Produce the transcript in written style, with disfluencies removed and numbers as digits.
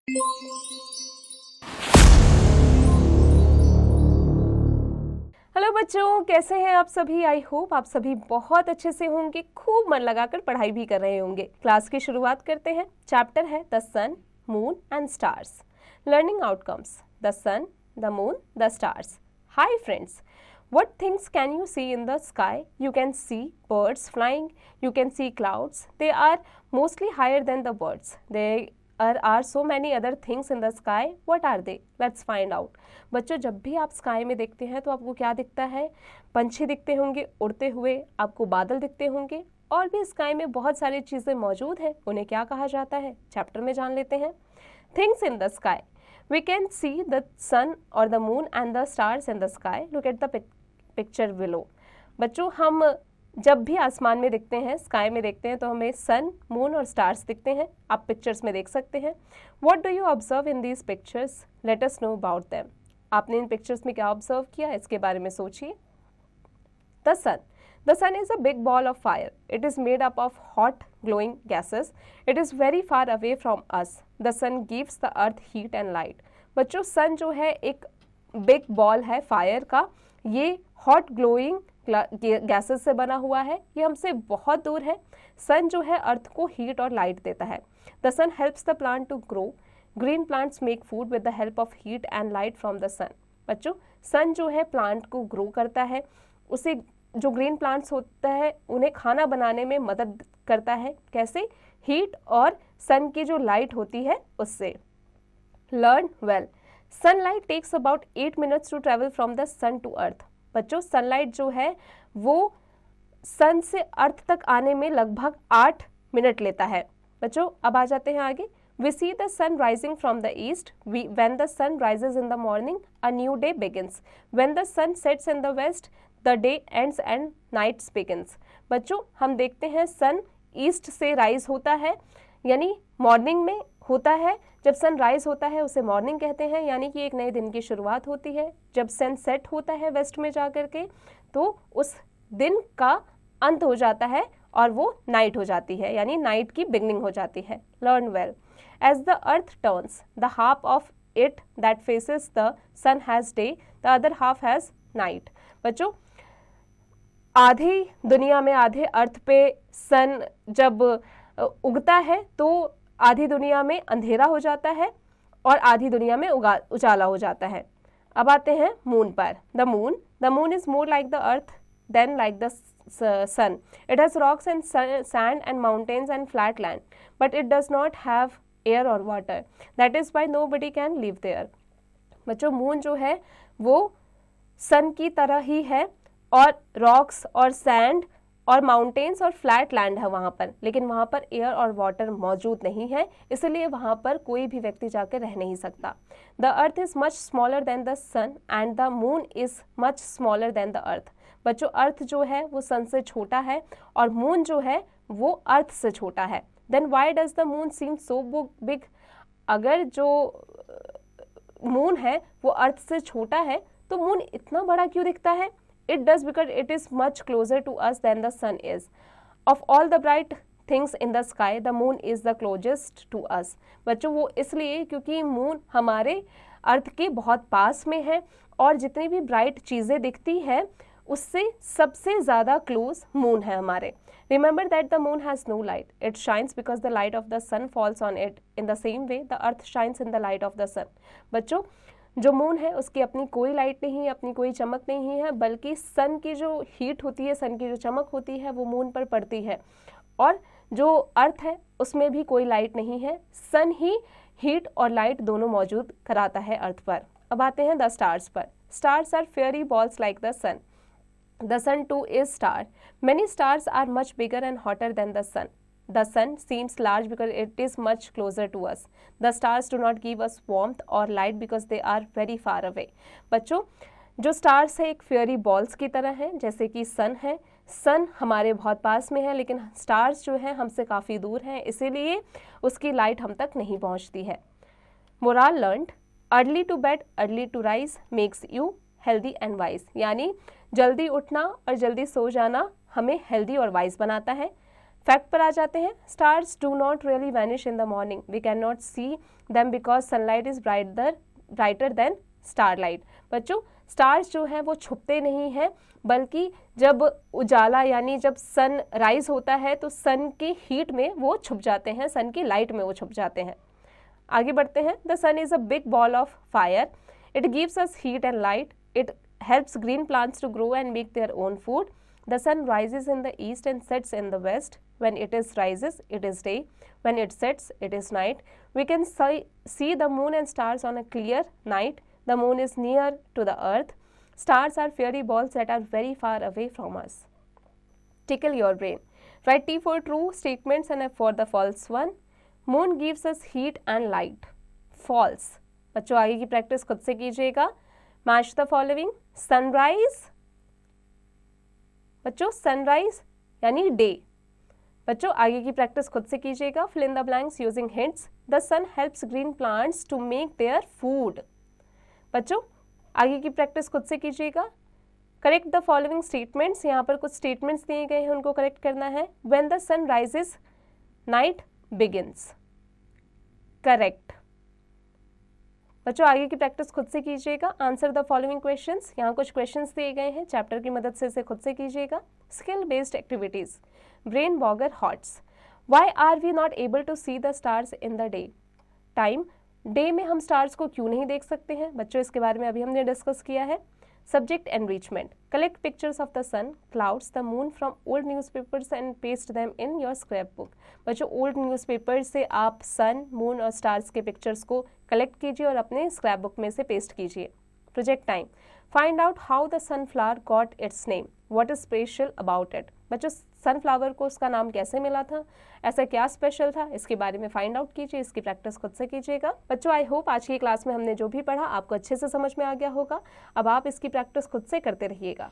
Hello बच्चों, कैसे हैं आप सभी। आई होप आप सभी बहुत अच्छे से होंगे, खूब मन लगाकर पढ़ाई भी कर रहे होंगे। क्लास की शुरुआत करते हैं। चैप्टर है the sun, moon and stars. Learning outcomes: the sun, the moon, the stars. Hi friends, what things can you see in the sky? You can see birds flying, you can see clouds. They are mostly higher than the birds. There are so many other things in the sky. What are they? Let's find out. बच्चों, जब भी आप sky में देखते हैं तो आपको क्या दिखता है? पंछी दिखते होंगे उड़ते हुए, आपको बादल दिखते होंगे, और भी स्काई में बहुत सारी चीज़ें मौजूद हैं। उन्हें क्या कहा जाता है, चैप्टर में जान लेते हैं। Things in the sky: we can see the sun or the moon and the stars in the sky. Look at the picture below. बच्चों, हम जब भी आसमान में दिखते हैं, स्काई में देखते हैं, तो हमें सन, मून और स्टार्स दिखते हैं। आप पिक्चर्स में देख सकते हैं। What do you observe in these pictures? Let us know about them. आपने इन पिक्चर्स में क्या ऑब्जर्व किया, इसके बारे में सोचिए। The sun. The sun is a big ball of fire. It is made up of hot, glowing gases. It is very far away from us. The sun gives the earth heat and light. बच्चों, sun जो है एक big ball है fire का। ये hot glowing gases से बना हुआ है। ये हमसे बहुत दूर है। सन जो है अर्थ को हीट और लाइट देता है। The sun helps the plant to grow. Green plants make food with the help of heat and light from the sun. बच्चों, सन जो है प्लांट को ग्रो करता है। उसे जो ग्रीन प्लांट्स होता है उन्हें खाना बनाने में मदद करता है। कैसे? हीट और सन की जो लाइट होती है उससे। Learn well. Sunlight takes about 8 minutes to travel from the sun to earth. बच्चों, सनलाइट जो है वो सन से अर्थ तक आने में लगभग 8 मिनट लेता है। बच्चों, अब आ जाते हैं आगे। We see the sun rising from the east. When the sun rises in the morning, a new day begins. When the sun sets in the west, the day ends and night begins. बच्चों, हम देखते हैं सन east से rise होता है, यानी morning में होता है। जब सन राइज होता है उसे मॉर्निंग कहते हैं, यानी कि एक नए दिन की शुरुआत होती है। जब सन सेट होता है वेस्ट में जा कर के, तो उस दिन का अंत हो जाता है और वो नाइट हो जाती है, यानी नाइट की बिगनिंग हो जाती है। Learn well. As the earth turns, the half of it that faces the sun has day, the other half has night. बच्चों, आधी दुनिया में, आधे अर्थ पे सन जब उगता है तो आधी दुनिया में अंधेरा हो जाता है और आधी दुनिया में उजाला हो जाता है। अब आते हैं मून पर। The moon is more like the earth than like the sun. It has rocks and sand and mountains and flat land, but it does not have air or water. That is why nobody can live there. बच्चों, moon जो है वो सन की तरह ही है और rocks और sand और माउंटेन्स और फ्लैट लैंड है वहाँ पर, लेकिन वहाँ पर एयर और वाटर मौजूद नहीं है, इसलिए वहाँ पर कोई भी व्यक्ति जाकर रह नहीं सकता। The earth is much smaller than the sun and the moon is much smaller than the earth. बच्चों, अर्थ जो है वो सन से छोटा है और मून जो है वो अर्थ से छोटा है। Then why does the moon seem so big? अगर जो मून है वो अर्थ से छोटा है तो मून इतना बड़ा क्यों दिखता है? It does because it is much closer to us than the sun is. Of all the bright things in the sky the moon is the closest to us. बच्चों, वो इसलिए क्योंकि मून हमारे अर्थ के बहुत पास में है और जितनी भी ब्राइट चीज़ें दिखती है उससे सबसे ज़्यादा क्लोज मून है हमारे. Remember that the moon has no light. It shines because the light of the sun falls on it. In the same way, the earth shines in the light of the sun. बच्चों, जो moon है उसकी अपनी कोई light नहीं है, अपनी कोई चमक नहीं है, बल्कि सन की जो हीट होती है, सन की जो चमक होती है वो मून पर पड़ती है। और जो अर्थ है उसमें भी कोई लाइट नहीं है, सन ही हीट और लाइट दोनों मौजूद कराता है अर्थ पर। अब आते हैं द स्टार्स पर। Stars are fiery balls like the sun. The sun too is star. Many stars are much bigger and hotter than the sun. The sun seems large because it is much closer to us. The stars do not give us warmth or light because they are very far away. बच्चों, जो stars है एक fairy balls की तरह हैं, जैसे कि सन है। सन हमारे बहुत पास में है, लेकिन स्टार्स जो है हमसे काफ़ी दूर हैं, इसीलिए उसकी लाइट हम तक नहीं पहुंचती है। Moral learned. Early to bed early to rise makes you healthy and wise. यानी जल्दी उठना और जल्दी सो जाना हमें हेल्दी और वाइज बनाता है. फैक्ट पर आ जाते हैं। Stars do not really vanish in the morning, we can not see them because sunlight is brighter than starlight. बच्चों स्टार्स जो हैं वो छुपते नहीं हैं, बल्कि जब उजाला यानी जब सन राइज होता है तो सन की हीट में वो छुप जाते हैं, सन की लाइट में वो छुप जाते हैं। आगे बढ़ते हैं। The sun is a big ball of fire, it gives us heat and light, it helps green plants to grow and make their own food. The sun rises in the east and sets in the west. When it rises, it is day. When it sets, it is night. We can see the moon and stars on a clear night. The moon is near to the earth. Stars are fairy balls that are very far away from us. Tickle your brain. Write T for true statements and F for the false one. Moon gives us heat and light. False. बच्चों आगे की practice खुद से कीजिएगा। Match the following. Sunrise, बच्चों sunrise यानी day. बच्चों आगे की प्रैक्टिस खुद से कीजिएगा। Fill in the blanks using hints. The sun helps green plants to make their food. बच्चों आगे की प्रैक्टिस खुद से कीजिएगा। करेक्ट द फॉलोइंग स्टेटमेंट्स, यहाँ पर कुछ स्टेटमेंट्स दिए गए हैं, उनको करेक्ट करना है। When the sun rises night begins, correct. बच्चों आगे की प्रैक्टिस खुद से कीजिएगा। आंसर द फॉलोइंग क्वेश्चंस, यहाँ कुछ क्वेश्चंस दिए गए हैं, चैप्टर की मदद से इसे खुद से कीजिएगा। Skill based activities. Brain boggler HOTS. Why are we not able to see the stars in the day time, day में हम स्टार्स को क्यों नहीं देख सकते हैं? बच्चों इसके बारे में अभी हमने डिस्कस किया है। Subject enrichment. Collect pictures of the sun, clouds, the moon from old newspapers and paste them in your scrapbook. बच्चों ओल्ड न्यूज़पेपर से आप सन, मून और स्टार्स के पिक्चर्स को कलेक्ट कीजिए और अपने स्क्रैप बुक में से पेस्ट कीजिए। Project time. Find out how the sunflower got its name, what is special about it. बच्चों सनफ्लावर को उसका नाम कैसे मिला था, ऐसा क्या स्पेशल था, इसके बारे में फाइंड आउट कीजिए। इसकी प्रैक्टिस खुद से कीजिएगा। बच्चों आई होप आज की क्लास में हमने जो भी पढ़ा आपको अच्छे से समझ में आ गया होगा। अब आप इसकी प्रैक्टिस खुद से करते रहिएगा।